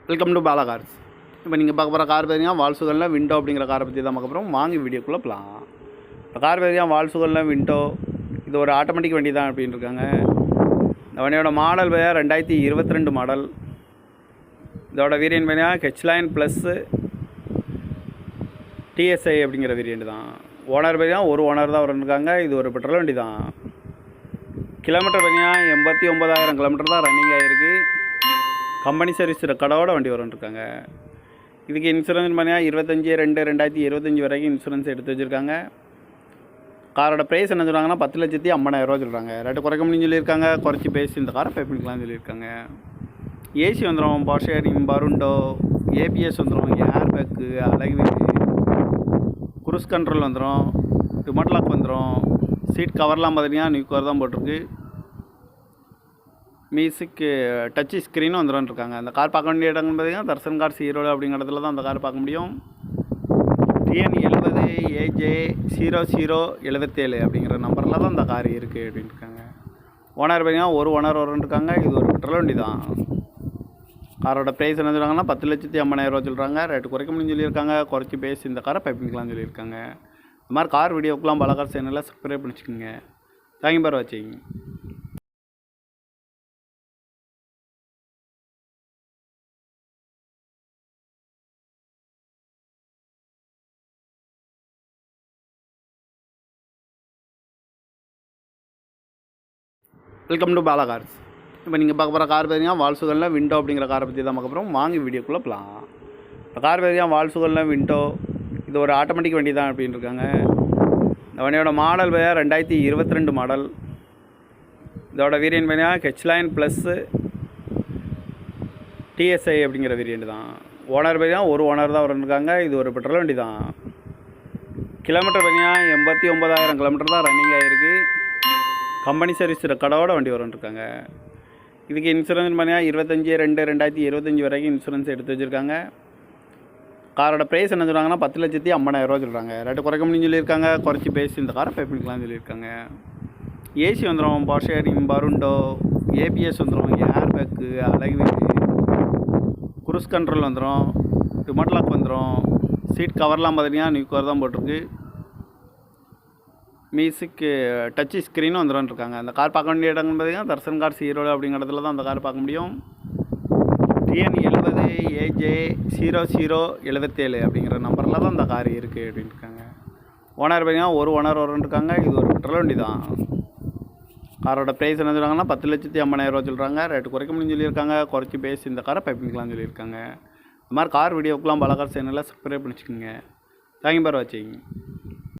Welcome to Bala cars. இப்போ நீங்கள் பார்க்க போகிற கார் பார்த்தீங்கன்னா வால்சுகலில் விண்டோ அப்படிங்கிற காரை பற்றி தான் பார்க்க போகிறோம். வாங்கி வீடியோக்குள்ளே போகலாம். இப்போ கார் பார்த்தீங்கன்னா வால்சுகலில் விண்டோ, இது ஒரு ஆட்டோமேட்டிக் வண்டி தான் அப்படின்னு இருக்காங்க. இந்த வண்டியோட மாடல் பார்த்தீங்கன்னா 2022 மாடல். இதோட வேரியன்ட் பார்த்தீங்கன்னா ஹெச்லைன் ப்ளஸ்ஸு டிஎஸ்ஐ அப்படிங்கிற வேரியன்ட் தான். ஓனர் பார்த்தீங்கன்னா ஒரு ஓனர் தான் இருக்காங்க. இது ஒரு பெட்ரோல் வண்டி தான். கிலோமீட்டர் பார்த்தீங்கன்னா 89,000 கிலோமீட்டர் தான் ரன்னிங் ஆகிருக்கு. கம்பெனி சர்வீஸ் ரெக்கார்டோட வண்டி வரும்ன்ட்ருக்காங்க. இதுக்கு இன்சூரன்ஸ் பார்த்தீங்கன்னா 25/2/2025 வரைக்கும் இன்சூரன்ஸ் எடுத்து வச்சுருக்காங்க. காரோட ப்ரைஸ் என்ன சொல்கிறாங்கன்னா 10,50,000 சொல்கிறாங்க. ரேட்டு குறைக்க முடியும்னு சொல்லியிருக்காங்க. குறைச்சி பேசி இந்த காரை பே பண்ணிக்கலாம்னு சொல்லியிருக்காங்க. ஏசி வந்துடும், பவர் ஷேரிங், பருண்டோ, ஏபிஎஸ் வந்துடும், ஏர் பேக்கு, அழகு, குரூஸ் கண்ட்ரோல் வந்துடும், ரிமோட் லாக் வந்துடும். சீட் கவர்லாம் பார்த்தீங்கன்னா நியூ கவர் தான் போட்டிருக்கு. மியூசிக் டச் ஸ்க்ரீனும் வந்துடும்ன்ட்ருக்காங்க. அந்த கார் பார்க்க வேண்டிய இடங்கள் பார்த்தீங்கன்னா தர்சன் கார்ஸ் ஈரோடு அப்படிங்கிற இடத்துல தான் அந்த கார் பார்க்க முடியும். TN 70 AJ 0077 அப்படிங்கிற நம்பரில் தான் அந்த கார் இருக்குது அப்படின்ட்டுருக்காங்க. ஓனர் பார்த்தீங்கன்னா ஒரு ஓனர் வரும்ன்ட்ருக்காங்க. இது ஒரு பெட்ரோல் வண்டி தான். காரோட ப்ரைஸ் என்ன சொல்கிறாங்கன்னா 10,50,000 சொல்கிறாங்க. ரேட்டு குறைக்க முடியும்னு சொல்லியிருக்காங்க. குறைச்சி பேசி இந்த காரை பைப்பிங்கலாம்னு சொல்லியிருக்காங்க. இந்த மாதிரி கார் வீடியோக்கெலாம் பாலா கார் சேனலில் சப்ஸ்கிரைப் பண்ணிச்சுக்கோங்க. தேங்க்யூ ஃபார் வாட்சிங். Welcome to Bala cars. இப்போ நீங்கள் பார்க்க போகிற கார் பார்த்தீங்கன்னா வால்சுகலில் விண்டோ அப்படிங்கிற காரை பற்றி தான் பார்க்க போகிறோம். வாங்கி வீடியோக்குள்ளே போகலாம். இப்போ கார் பார்த்தீங்கன்னா வால்சுகலில் விண்டோ, இது ஒரு ஆட்டோமேட்டிக் வண்டி தான் அப்படின்னு இருக்காங்க. இந்த வண்டியோட மாடல் பார்த்தீங்கன்னா 2022 மாடல். இதோட வேரியன்ட் பார்த்தீங்கன்னா ஹெச்லைன் ப்ளஸ்ஸு டிஎஸ்ஐ அப்படிங்கிற வேரியன்ட் தான். ஓனர் பார்த்தீங்கன்னா ஒரு ஓனர் தான் இருக்காங்க. இது ஒரு பெட்ரோல் வண்டி தான். கிலோமீட்டர் பார்த்தீங்கன்னா 89,000 கிலோமீட்டர் தான் ரன்னிங் ஆகிருக்கு. கம்பெனி சர்வீஸ் ரெக்கார்டோட வண்டி வரும்ன்ட்ருக்காங்க. இதுக்கு இன்சூரன்ஸ் பார்த்தீங்கன்னா 25/2/2025 வரைக்கும் இன்சூரன்ஸ் எடுத்து வச்சுருக்காங்க. காரோட ப்ரைஸ் என்ன சொல்கிறாங்கன்னா 10,50,000 சொல்கிறாங்க. ரேட்டு குறைக்க முடியும்னு சொல்லியிருக்காங்க. குறைச்சி பேசி இந்த காரை பே பண்ணிக்கலாம்னு சொல்லியிருக்காங்க. ஏசி வந்துடும், பவர் ஷேரிங், பருண்டோ, ஏபிஎஸ் வந்துடும், ஏர் பேக்கு, அழகு, குரூஸ் கண்ட்ரோல் வந்துடும், ரிமோட் லாக் வந்துடும். சீட் கவர்லாம் பார்த்தீங்கன்னா நியூ கவர் தான் போட்டிருக்கு. மியூசிக் டச் ஸ்க்ரீனும் வந்துடும்ன்ட்ருக்காங்க. அந்த கார் பார்க்க வேண்டிய இடங்கள் பார்த்தீங்கன்னா தர்சன் கார்ஸ் ஈரோடு அப்படிங்கிற இடத்துல தான் அந்த கார் பார்க்க முடியும். TN 70 AJ 0077 அப்படிங்கிற நம்பரில் தான் அந்த கார் இருக்குது அப்படின்ட்டுருக்காங்க. ஓனர் பார்த்தீங்கன்னா ஒரு ஓனர் வரும்ன்ட்ருக்காங்க. இது ஒரு பெட்ரோல் வண்டி தான். காரோட ப்ரைஸ் என்ன சொல்கிறாங்கன்னா 10,50,000 சொல்கிறாங்க. ரேட்டு குறைக்க முடியும்னு சொல்லியிருக்காங்க. குறைச்சி பேசி இந்த காரை பைப்பிங்கலாம்னு சொல்லியிருக்காங்க. இந்த மாதிரி கார் வீடியோக்கெலாம் பாலா கார் சேனலில் சப்ஸ்கிரைப் பண்ணிச்சுக்கோங்க. தேங்க்யூ ஃபார் வாட்சிங்.